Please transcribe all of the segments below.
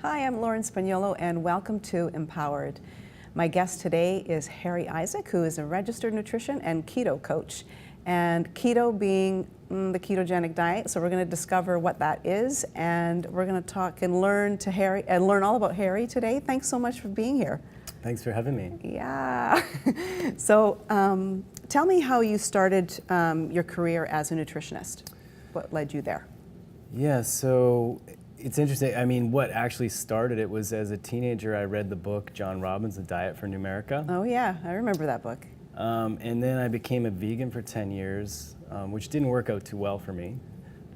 Hi, I'm Loren Spagnuolo, and welcome to Empowered. My guest today is Harry Isaac, who is a registered nutrition and keto coach. And keto being the ketogenic diet, so we're going to discover what that is, and we're going to talk and learn all about Harry today. Thanks so much for being here. Thanks for having me. Yeah. So tell me how you started your career as a nutritionist. What led you there? Yeah, so it's interesting. I mean, what actually started it was as a teenager, I read the book John Robbins, The Diet for New America. Oh yeah, I remember that book. And then I became a vegan for 10 years, which didn't work out too well for me.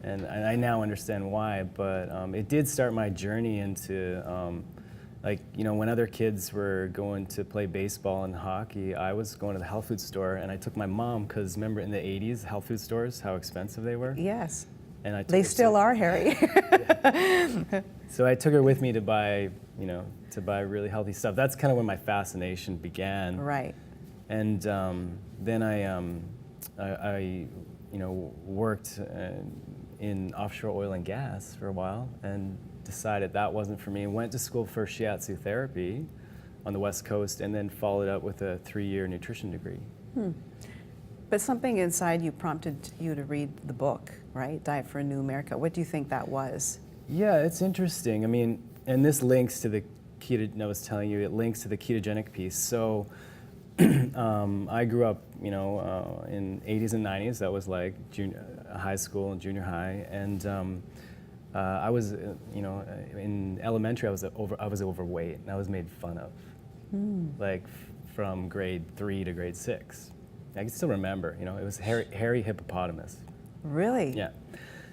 And I now understand why, but it did start my journey into, when other kids were going to play baseball and hockey, I was going to the health food store, and I took my mom, because remember in the 80s, health food stores, how expensive they were? Yes. And I took They still are, Harry. So I took her with me to buy really healthy stuff. That's kind of when my fascination began. Right. And then I worked in offshore oil and gas for a while and decided that wasn't for me. Went to school for shiatsu therapy on the West Coast, and then followed up with a 3-year nutrition degree. But something inside you prompted you to read the book, right? Diet for a New America. What do you think that was? Yeah, it's interesting. I mean, and this links to the keto, I was telling you, it links to the ketogenic piece. So I grew up, in 80s and 90s. That was like high school and junior high. And I was, in elementary, I was overweight, and I was made fun of, from grade 3 to grade 6. I can still remember, it was hairy hippopotamus. Really? Yeah.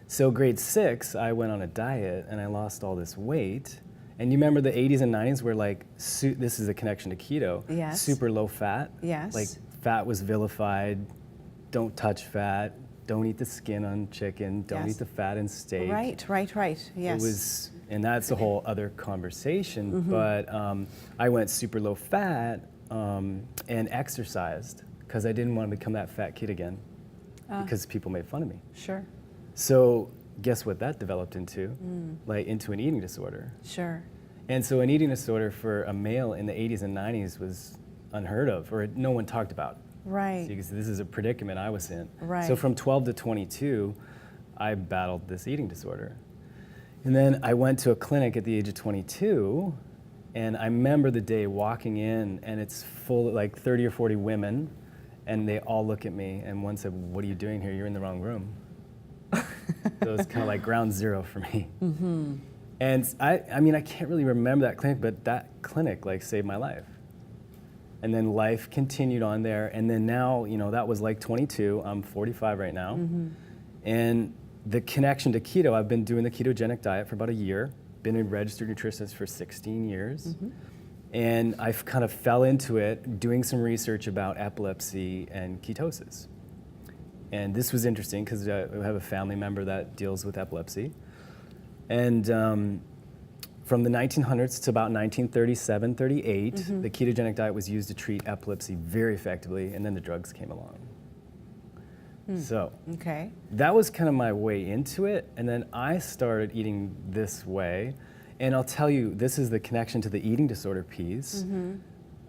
So grade 6, I went on a diet and I lost all this weight. And you remember the 80s and 90s were like, this is a connection to keto. Yes. Super low fat. Yes. Like fat was vilified. Don't touch fat. Don't eat the skin on chicken. Don't eat the fat in steak. Right. Yes. It was, and that's a whole other conversation. But I went super low fat and exercised, because I didn't want to become that fat kid again, because people made fun of me. Sure. So guess what that developed into? Into an eating disorder. Sure. And so an eating disorder for a male in the 80s and 90s was unheard of, or no one talked about. Right. So you can see this is a predicament I was in. Right. So from 12 to 22, I battled this eating disorder. And then I went to a clinic at the age of 22, and I remember the day walking in, and it's full of like 30 or 40 women, and they all look at me, and one said, "What are you doing here? You're in the wrong room." So it was kind of like ground zero for me. And I mean, I can't really remember that clinic, but that clinic saved my life. And then life continued on there, and then now, that was like 22, I'm 45 right now. And the connection to keto, I've been doing the ketogenic diet for about a year, been a registered nutritionist for 16 years. And I kind of fell into it doing some research about epilepsy and ketosis. And this was interesting because I have a family member that deals with epilepsy. And from the 1900s to about 1937, 38, the ketogenic diet was used to treat epilepsy very effectively, and then the drugs came along. So that was kind of my way into it. And then I started eating this way. And I'll tell you, this is the connection to the eating disorder piece.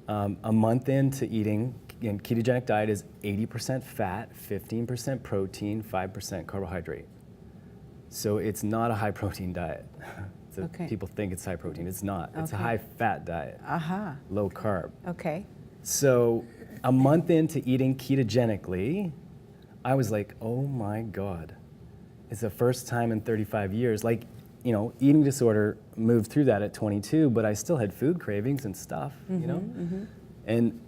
A month into eating, and ketogenic diet is 80% fat, 15% protein, 5% carbohydrate. So it's not a high protein diet. So people think it's high protein. It's not. It's a high fat diet. Low carb. So a month into eating ketogenically, I was like, oh my God. It's the first time in 35 years. Eating disorder moved through that at 22, but I still had food cravings and stuff, And,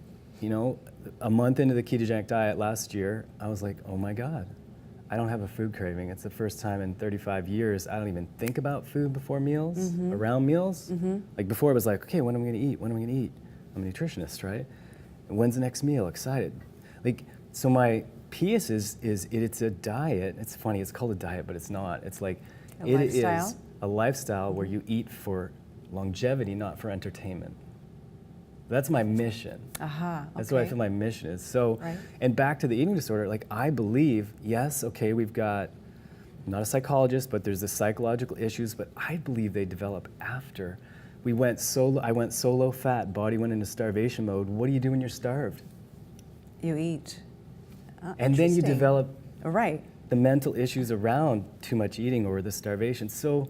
a month into the ketogenic diet last year, I was like, oh my God, I don't have a food craving. It's the first time in 35 years I don't even think about food before meals, around meals. Like before it was like, okay, when am I gonna eat? When am I gonna eat? I'm a nutritionist, right? And when's the next meal? Excited. So my piece is it's a diet. It's funny, it's called a diet, but it's not. It's like, it is a lifestyle where you eat for longevity, not for entertainment. That's my mission. That's what I feel my mission is. So, and back to the eating disorder, I believe, yes, okay, we've got I'm not a psychologist, but there's the psychological issues, but I believe they develop after. I went so low fat, body went into starvation mode. What do you do when you're starved? You eat. And then you Interesting. develop Right. the mental issues around too much eating or the starvation. So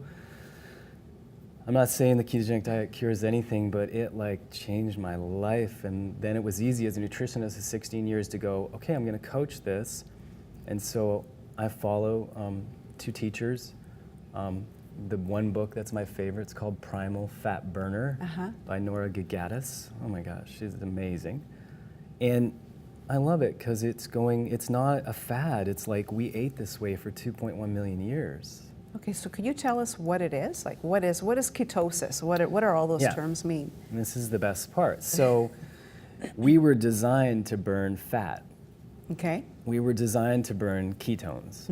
I'm not saying the ketogenic diet cures anything, but it like changed my life. And then it was easy as a nutritionist at 16 years to go, okay, I'm gonna coach this. And so I follow 2 teachers. The one book that's my favorite, it's called Primal Fat Burner by Nora Gagatis. Oh my gosh, she's amazing. And I love it because it's not a fad. It's like we ate this way for 2.1 million years. Okay, so could you tell us what it is? Like, what is ketosis? What are all those terms mean? And this is the best part. So we were designed to burn fat. Okay. We were designed to burn ketones.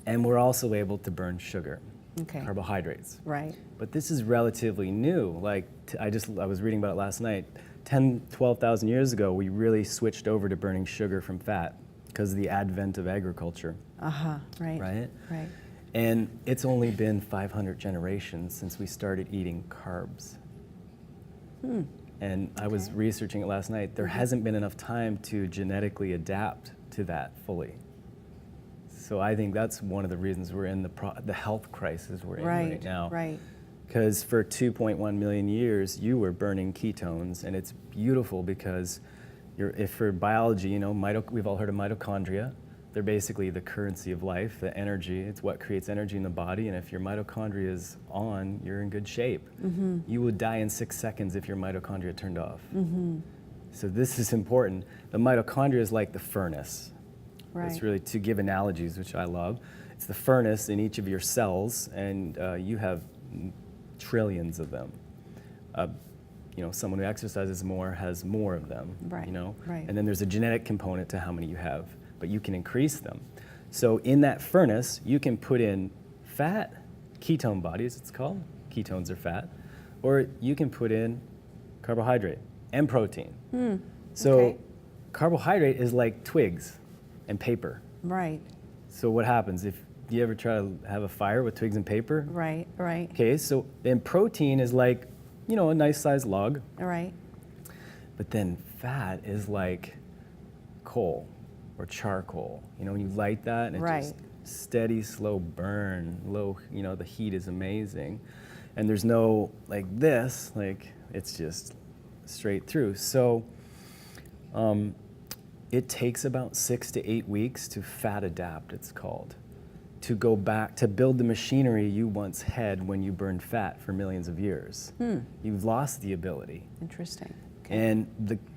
And we're also able to burn sugar, carbohydrates. Right. But this is relatively new. Like, I was reading about it last night. 10, 12,000 years ago, we really switched over to burning sugar from fat because of the advent of agriculture. Right. Right? Right. And it's only been 500 generations since we started eating carbs. And I was researching it last night. There hasn't been enough time to genetically adapt to that fully. So I think that's one of the reasons we're in the health crisis we're in right now. Right. Because for 2.1 million years, you were burning ketones, and it's beautiful because if for biology, you know, we've all heard of mitochondria. They're basically the currency of life, the energy. It's what creates energy in the body, and if your mitochondria is on, you're in good shape. You would die in 6 seconds if your mitochondria turned off. So this is important. The mitochondria is like the furnace. Right. It's really, to give analogies, which I love, it's the furnace in each of your cells, and you have trillions of them. You know, someone who exercises more has more of them. Right. You know, Right. and then there's a genetic component to how many you have, but you can increase them. So in that furnace, you can put in fat, ketone bodies, it's called. Ketones are fat, or you can put in carbohydrate and protein. So carbohydrate is like twigs and paper. Right. So what happens if you ever try to have a fire with twigs and paper? Right. Right. Okay, so then protein is like, you know, a nice sized log. All right. But then fat is like coal or charcoal. You know, when you light that and it just steady, slow burn, low, you know, the heat is amazing. And there's no like this, like it's just straight through. So it takes about 6 to 8 weeks to fat adapt, it's called, to go back, to build the machinery you once had when you burned fat for millions of years. You've lost the ability. Interesting. And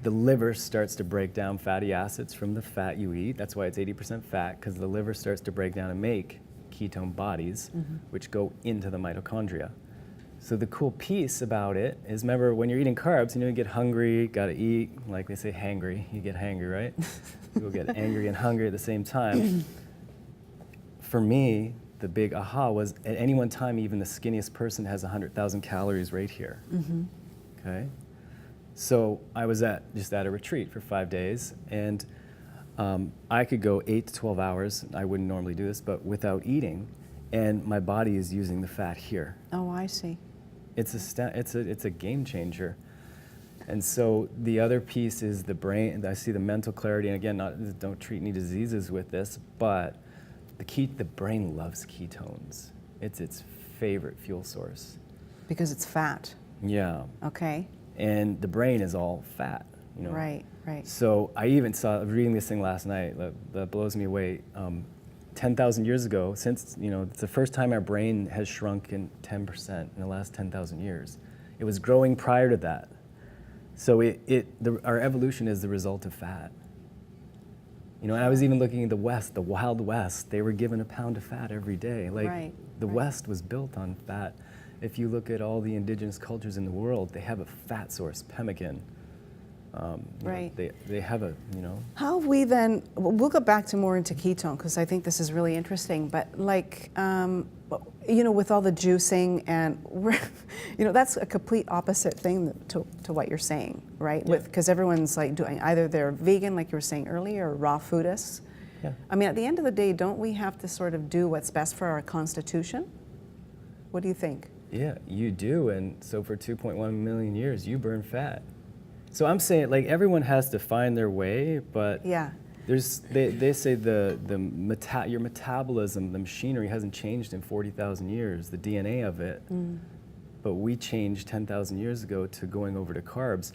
the liver starts to break down fatty acids from the fat you eat. That's why it's 80% fat, because the liver starts to break down and make ketone bodies, which go into the mitochondria. So the cool piece about it is, remember, when you're eating carbs, you know, you get hungry, gotta eat, like they say, hangry, you get hangry, right? People get angry and hungry at the same time. For me, the big aha was, at any one time, even the skinniest person has 100,000 calories right here, okay? So I was just at a retreat for 5 days, and I could go 8 to 12 hours, I wouldn't normally do this, but without eating, and my body is using the fat here. Oh, I see. It's a game changer. And so the other piece is the brain. I see the mental clarity, and again, don't treat any diseases with this, but the brain loves ketones. It's its favorite fuel source. Because it's fat. Yeah. Okay. And the brain is all fat, you know. Right, right. So I even saw, reading this thing last night, that blows me away. 10,000 years ago, since, you know, it's the first time our brain has shrunk in 10% in the last 10,000 years. It was growing prior to that. So our evolution is the result of fat. You know, and I was even looking at the West, the Wild West. They were given a pound of fat every day. Like, the West was built on fat. If you look at all the indigenous cultures in the world, they have a fat source, pemmican. Right. They have a, you know. How have we then, we'll go back to more into ketone, because I think this is really interesting, but like, you know, with all the juicing and, you know, that's a complete opposite thing to what you're saying, right? Yeah. Because everyone's like doing, either they're vegan, like you were saying earlier, or raw foodists. Yeah. I mean, at the end of the day, don't we have to sort of do what's best for our constitution? What do you think? Yeah, you do. And so for 2.1 million years, you burn fat. So I'm saying, like, everyone has to find their way, but Yeah. they say your metabolism, the machinery hasn't changed in 40,000 years, the DNA of it. But we changed 10,000 years ago to going over to carbs.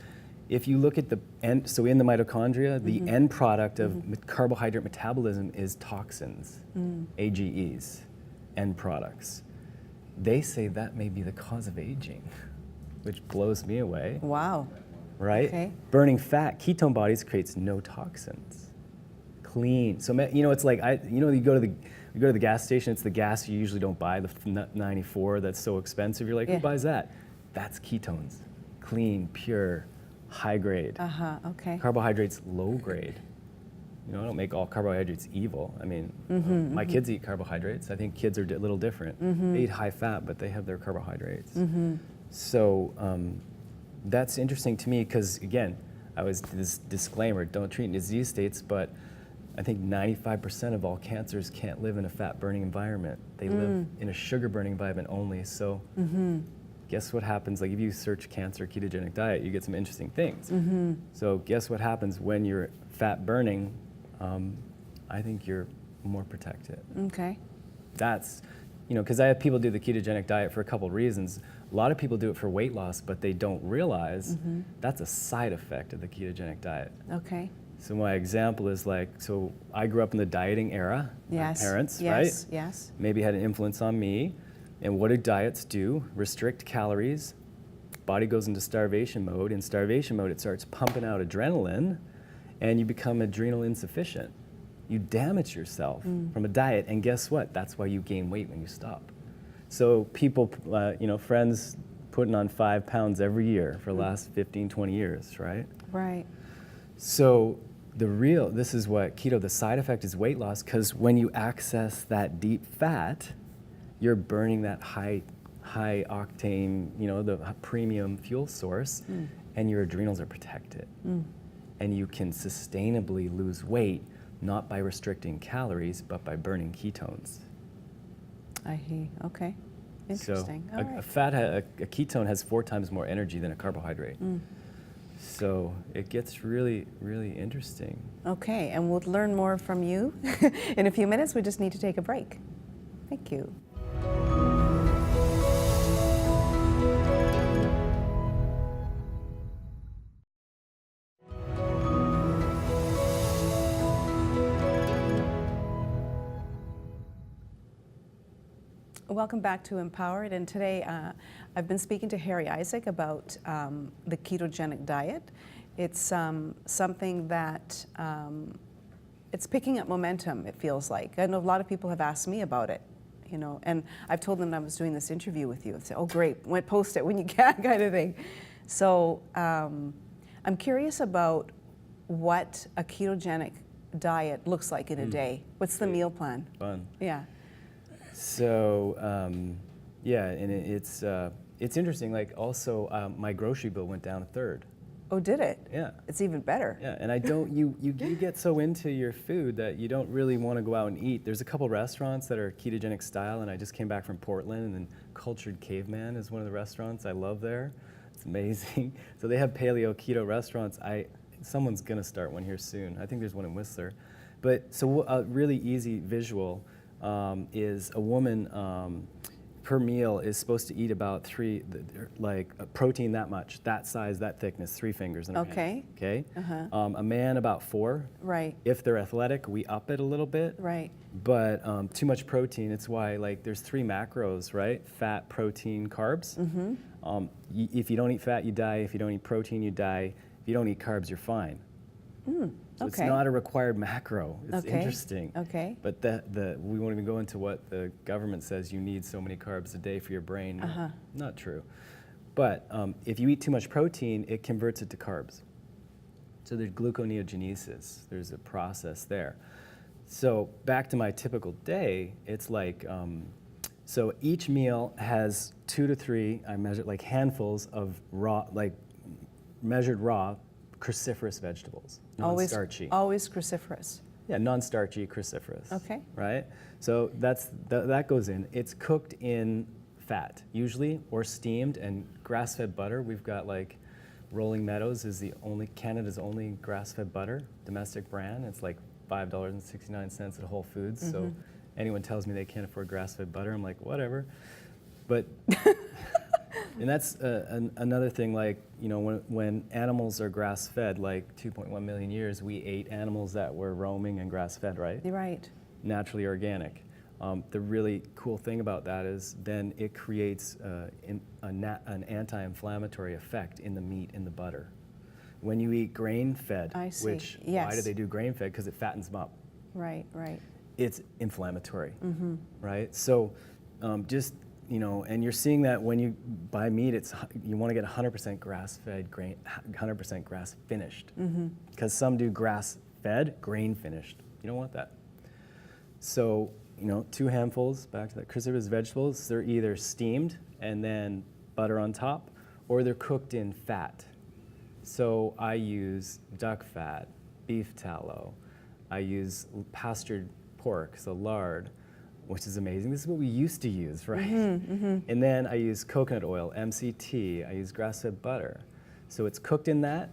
If you look at the end, so in the mitochondria, the end product of carbohydrate metabolism is toxins, AGEs, end products. They say that may be the cause of aging, which blows me away. Wow. Right? Okay. Burning fat, ketone bodies creates no toxins. Clean. So it's like you go to the gas station. It's the gas you usually don't buy, the 94 that's so expensive. You're like, who buys that? That's ketones. Clean, pure, high grade. Okay. Carbohydrates, low grade. I don't make all carbohydrates evil. I mean, my kids eat carbohydrates. I think kids are a little different. They eat high fat, but they have their carbohydrates. So that's interesting to me because, again, I was this disclaimer, don't treat disease states, but I think 95% of all cancers can't live in a fat-burning environment. They live in a sugar-burning environment only. So guess what happens? Like if you search cancer ketogenic diet, you get some interesting things. So guess what happens when you're fat-burning? I think you're more protected. Okay. That's, because I have people do the ketogenic diet for a couple reasons. A lot of people do it for weight loss, but they don't realize that's a side effect of the ketogenic diet. Okay. So my example is so I grew up in the dieting era. Yes. My parents, yes. right? Yes. Maybe had an influence on me. And what do diets do? Restrict calories. Body goes into starvation mode. In starvation mode, it starts pumping out adrenaline, and you become adrenal insufficient. You damage yourself from a diet, and guess what? That's why you gain weight when you stop. So people, friends putting on 5 pounds every year for the last 15, 20 years, right? Right. So this is what keto, the side effect is weight loss, because when you access that deep fat, you're burning that high octane, the premium fuel source, and your adrenals are protected. And you can sustainably lose weight, not by restricting calories, but by burning ketones. I hear. Okay. Interesting. So All right. a ketone has 4 times more energy than a carbohydrate. So it gets really, really interesting. Okay, and we'll learn more from you in a few minutes. We just need to take a break. Thank you. Welcome back to Empowered, and today I've been speaking to Harry Isaac about the ketogenic diet. It's something that it's picking up momentum, it feels like. I know a lot of people have asked me about it, and I've told them I was doing this interview with you and say, oh great, post it when you can, kind of thing. So I'm curious about what a ketogenic diet looks like in a day. What's the meal plan? Fun. Yeah. So, and it's interesting. Like also, my grocery bill went down 1/3. Oh, did it? Yeah. It's even better. Yeah, and you get so into your food that you don't really want to go out and eat. There's a couple restaurants that are ketogenic style, and I just came back from Portland, and Cultured Caveman is one of the restaurants I love there. It's amazing. So they have paleo keto restaurants. Someone's gonna start one here soon. I think there's one in Whistler. But so a really easy visual is a woman per meal is supposed to eat about protein that much, that size, that thickness, 3 fingers in her hand. Okay. A man about 4. Right. If they're athletic, we up it a little bit. Right. But too much protein, it's why there's 3 macros, right? Fat, protein, carbs. If you don't eat fat, you die. If you don't eat protein, you die. If you don't eat carbs, you're fine. So it's not a required macro. It's interesting. Okay. But we won't even go into what the government says you need so many carbs a day for your brain. Not true. But if you eat too much protein, it converts it to carbs. So there's gluconeogenesis. There's a process there. So back to my typical day, it's so each meal has 2 to 3, I measured handfuls of raw, measured raw, cruciferous vegetables, non-starchy. Always cruciferous. Yeah, non-starchy cruciferous. Okay. Right? So that goes in. It's cooked in fat, usually, or steamed, and grass-fed butter. We've got like Rolling Meadows is Canada's only grass-fed butter, domestic brand. It's like $5.69 at Whole Foods. So anyone tells me they can't afford grass-fed butter, I'm like, whatever. But and that's another thing, like, you know, when animals are grass-fed, like 2.1 million years, we ate animals that were roaming and grass-fed, right? You're right. Naturally organic. The really cool thing about that is then it creates an anti-inflammatory effect in the meat, in the butter. When you eat grain-fed, which, why do they do grain-fed? Because it fattens them up. Right, right. It's inflammatory, right? So just, you know, and you're seeing that when you buy meat, you want to get 100% grass-fed, 100% grass-finished. Because some do grass-fed, grain-finished. You don't want that. So, you know, 2 handfuls, back to that cruciferous vegetables, they're either steamed and then butter on top, or they're cooked in fat. So I use duck fat, beef tallow, I use pastured pork, so lard, which is amazing. This is what we used to use, right? And then I use coconut oil, MCT, I use grass-fed butter. So it's cooked in that,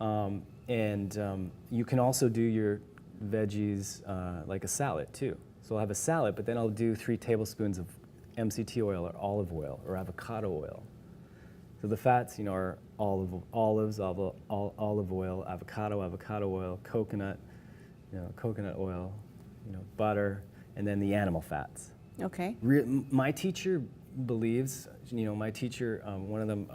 and you can also do your veggies like a salad too. So I'll have a salad, but then I'll do 3 tablespoons of MCT oil or olive oil or avocado oil. So the fats, you know, are olive oil, avocado oil, coconut, you know, coconut oil, you know, butter, and then the animal fats. Okay. My teacher believes, you know, my teacher, one of them,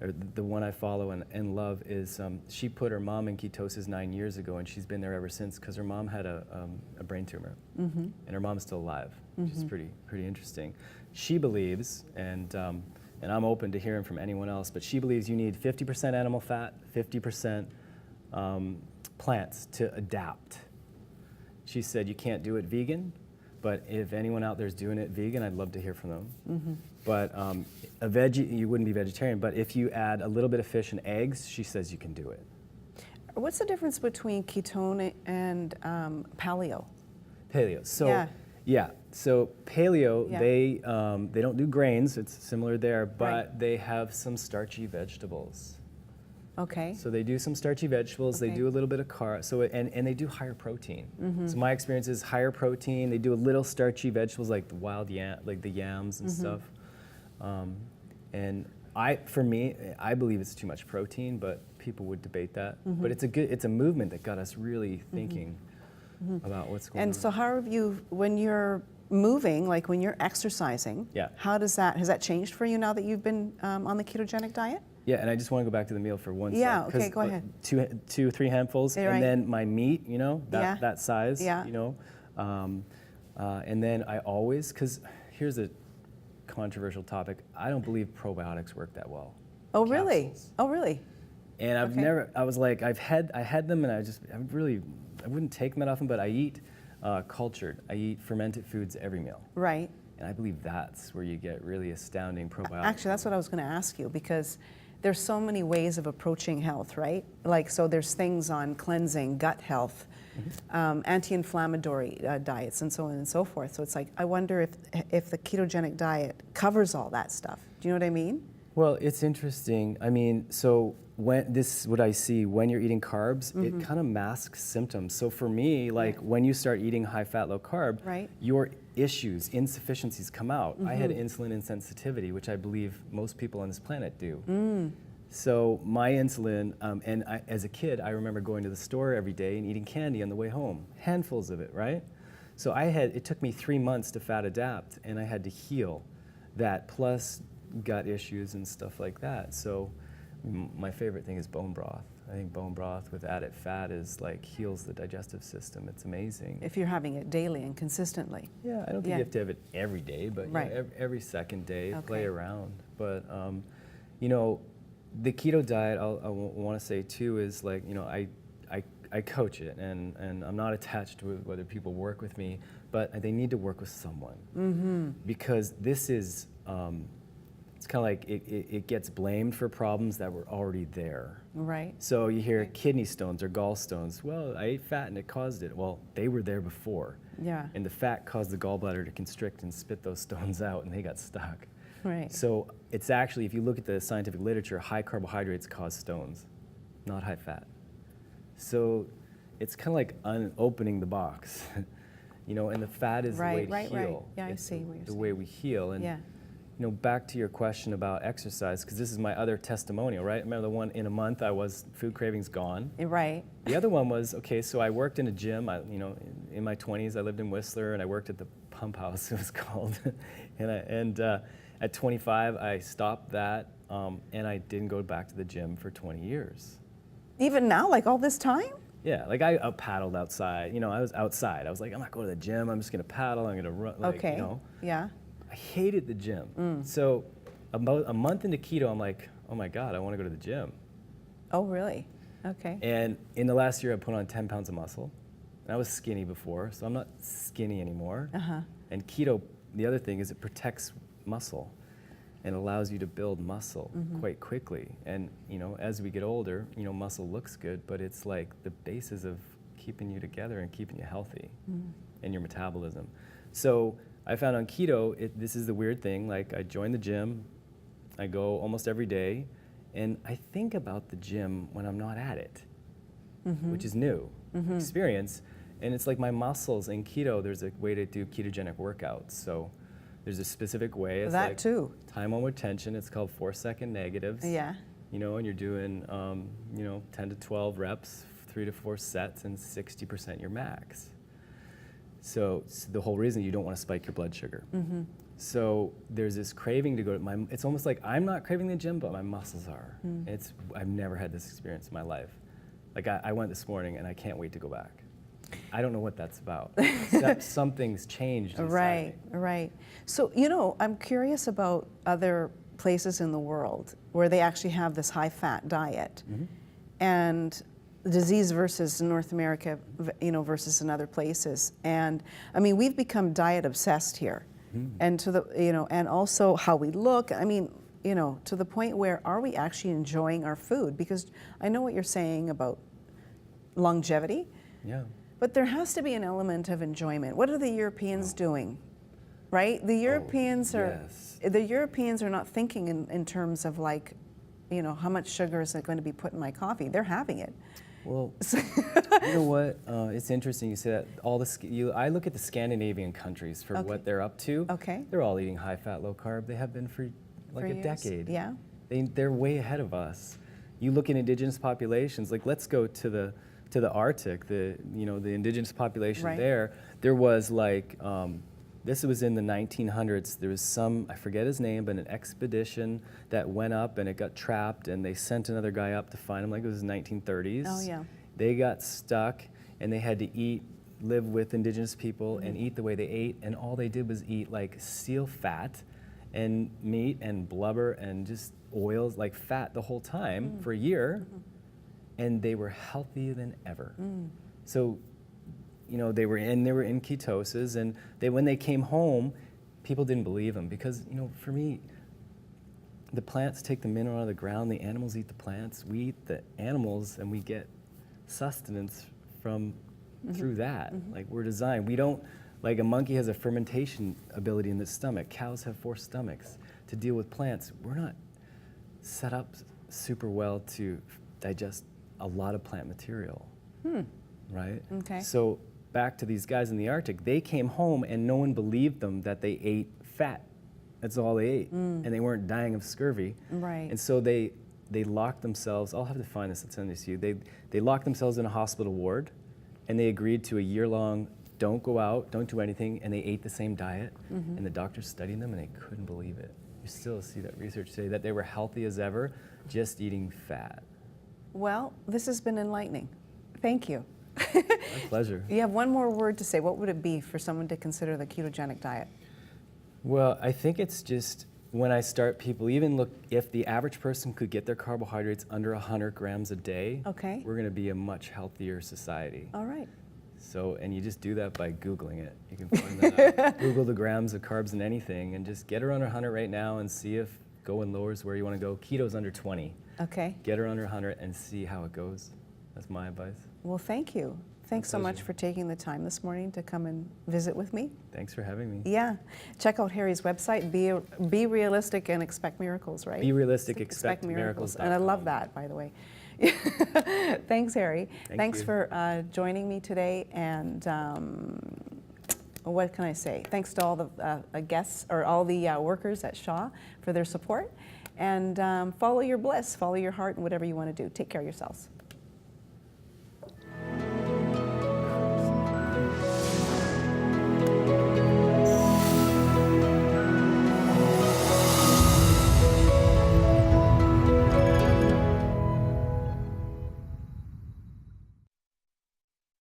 or the one I follow and love is, she put her mom in ketosis 9 years ago, and she's been there ever since because her mom had a brain tumor, and her mom's still alive, which is pretty interesting. She believes, and I'm open to hearing from anyone else, but she believes you need 50% animal fat, 50% plants to adapt. She said you can't do it vegan, but if anyone out there is doing it vegan, I'd love to hear from them. But a veggie, you wouldn't be vegetarian, but if you add a little bit of fish and eggs, she says you can do it. What's the difference between ketone and paleo? Paleo. So so paleo, they don't do grains. It's similar there, but they have some starchy vegetables. Okay. So they do some starchy vegetables. Okay. They do a little bit of carb. So and they do higher protein. So my experience is higher protein. They do a little starchy vegetables like the wild like the yams and stuff. And for me, I believe it's too much protein, but people would debate that. But it's a movement that got us really thinking about what's going on. And so how have you, when you're moving, like when you're exercising, how has that changed for you now that you've been on the ketogenic diet? Yeah, and I just want to go back to the meal for one second. Yeah, okay, go ahead. 2 3 handfuls, and then my meat, you know, that size, you know. And then I always, because here's a controversial topic, I don't believe probiotics work that well. Oh, really? Capsules. Oh, really? And I was like, I had them, and I wouldn't take them that often, but I eat I eat fermented foods every meal. Right. And I believe that's where you get really astounding probiotics. Actually, that's what I was going to ask you, because there's so many ways of approaching health, right? Like, so there's things on cleansing, gut health, anti-inflammatory diets, and so on and so forth. So it's like, I wonder if the ketogenic diet covers all that stuff. Do you know what I mean? Well, it's interesting. I mean, so this is what I see when you're eating carbs, it kind of masks symptoms. So for me, like when you start eating high fat, low carb, your issues, insufficiencies come out. I had insulin insensitivity, which I believe most people on this planet do. So my insulin, as a kid, I remember going to the store every day and eating candy on the way home, handfuls of it, right? So it took me 3 months to fat adapt, and I had to heal that, plus gut issues and stuff like that. So my favorite thing is bone broth. I think bone broth with added fat heals the digestive system. It's amazing. If you're having it daily and consistently. Yeah, I don't think you have to have it every day, but you know, every second day, play around. But you know, the keto diet, I want to say too, is like, you know, I coach it, and I'm not attached to whether people work with me, but they need to work with someone, because this is kind of like it gets blamed for problems that were already there. Right. So you hear kidney stones or gallstones. Well, I ate fat and it caused it. Well, they were there before. Yeah. And the fat caused the gallbladder to constrict and spit those stones out, and they got stuck. Right. So it's actually, if you look at the scientific literature, high carbohydrates cause stones, not high fat. So it's kind of like opening the box, you know, and the fat is the way to heal. Right. Yeah, I It's see what you're the saying. way we heal. And Yeah. you know, back to your question about exercise, because this is my other testimonial, right? Remember the one in a month food cravings gone. Right. The other one was, okay, so I worked in a gym. You know, in my 20s, I lived in Whistler, and I worked at the Pump House, it was called. and at 25, I stopped that, and I didn't go back to the gym for 20 years. Even now, like all this time? Yeah, like I paddled outside. You know, I was outside. I was like, I'm not going to the gym. I'm just going to paddle. I'm going to run. Like, Okay. You know. Yeah. I hated the gym. So about a month into keto, I'm like, oh my God, I want to go to the gym. Oh, really? Okay. And in the last year, I put on 10 pounds of muscle. And I was skinny before, so I'm not skinny anymore. Uh-huh. And keto, the other thing is it protects muscle and allows you to build muscle quite quickly. And you know, as we get older, you know, muscle looks good, but it's like the basis of keeping you together and keeping you healthy and your metabolism. So I found on keto, this is the weird thing, like I joined the gym, I go almost every day, and I think about the gym when I'm not at it, which is new experience. And it's like my muscles in keto, there's a way to do ketogenic workouts. So there's a specific way. It's That like too. time on retention, it's called 4-second negatives. Yeah. You know, and you're doing, you know, 10 to 12 reps, 3 to 4 sets, and 60% your max. So it's the whole reason you don't want to spike your blood sugar. So there's this craving to go to it's almost like I'm not craving the gym, but my muscles are. I've never had this experience in my life. Like I went this morning and I can't wait to go back. I don't know what that's about. Except something's changed inside Right, me. right. So, you know, I'm curious about other places in the world where they actually have this high-fat diet. And disease versus North America, you know, versus in other places. And I mean, we've become diet obsessed here. And to the, you know, and also how we look. I mean, you know, to the point where are we actually enjoying our food? Because I know what you're saying about longevity. Yeah. But there has to be an element of enjoyment. What are the Europeans doing? Right? The Europeans the Europeans are not thinking in terms of like, you know, how much sugar is going to be put in my coffee? They're having it. Well, you know what? It's interesting you say that. I look at the Scandinavian countries for what they're up to. Okay. They're all eating high fat, low carb. They have been for like a years? decade. Yeah. They're way ahead of us. You look at indigenous populations. Like let's go to the Arctic. The indigenous population there. There was like. This was in the 1900s. There was I forget his name, but an expedition that went up and it got trapped, and they sent another guy up to find him. Like it was the 1930s. Oh yeah. They got stuck, and they had to live with indigenous people and eat the way they ate, and all they did was eat like seal fat, and meat and blubber and just oils, like fat the whole time for a year, and they were healthier than ever. So. You know, they were in ketosis, and when they came home, people didn't believe them because, you know, for me, the plants take the mineral out of the ground, the animals eat the plants, we eat the animals, and we get sustenance from through that. Like we're designed. We don't, like a monkey has a fermentation ability in the stomach. Cows have 4 stomachs to deal with plants. We're not set up super well to digest a lot of plant material, right? Okay. So back to these guys in the Arctic, they came home and no one believed them that they ate fat. That's all they ate. And they weren't dying of scurvy. Right. And so they locked themselves, I'll have to find this and send this to you. They locked themselves in a hospital ward, and they agreed to a year-long, don't go out, don't do anything, and they ate the same diet. And the doctors studied them and they couldn't believe it. You still see that research today, that they were healthy as ever, just eating fat. Well, this has been enlightening. Thank you. My pleasure. You have one more word to say. What would it be for someone to consider the ketogenic diet? Well, I think it's just when I start people, even look, if the average person could get their carbohydrates under 100 grams a day, Okay. we're going to be a much healthier society. All right. So, and you just do that by Googling it. You can find that out. Google the grams of carbs in anything and just get around 100 right now and see if going lower is where you want to go. Keto's under 20. Okay. Get her under 100 and see how it goes. That's my advice. Well, thank you. Thanks so much for taking the time this morning to come and visit with me. Thanks for having me. Yeah. Check out Harry's website, Be Realistic and Expect Miracles, right? Be realistic, expect miracles. And I love that, by the way. Thanks, Harry. Thanks you. for joining me today. And what can I say? Thanks to all the guests or all the workers at Shaw for their support. And follow your bliss, follow your heart, and whatever you want to do. Take care of yourselves.